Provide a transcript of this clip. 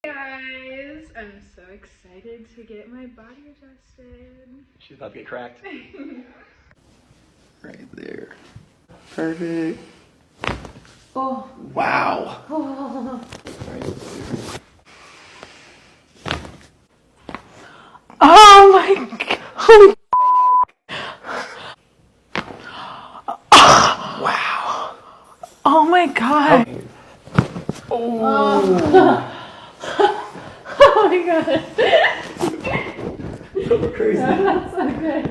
Hey guys, I'm so excited to get my body adjusted. She's about to get cracked. Right there. Perfect. Oh. Wow. Oh. Right there. Oh my god. Wow. Oh my god. Oh. Oh my god. So crazy. That's so good.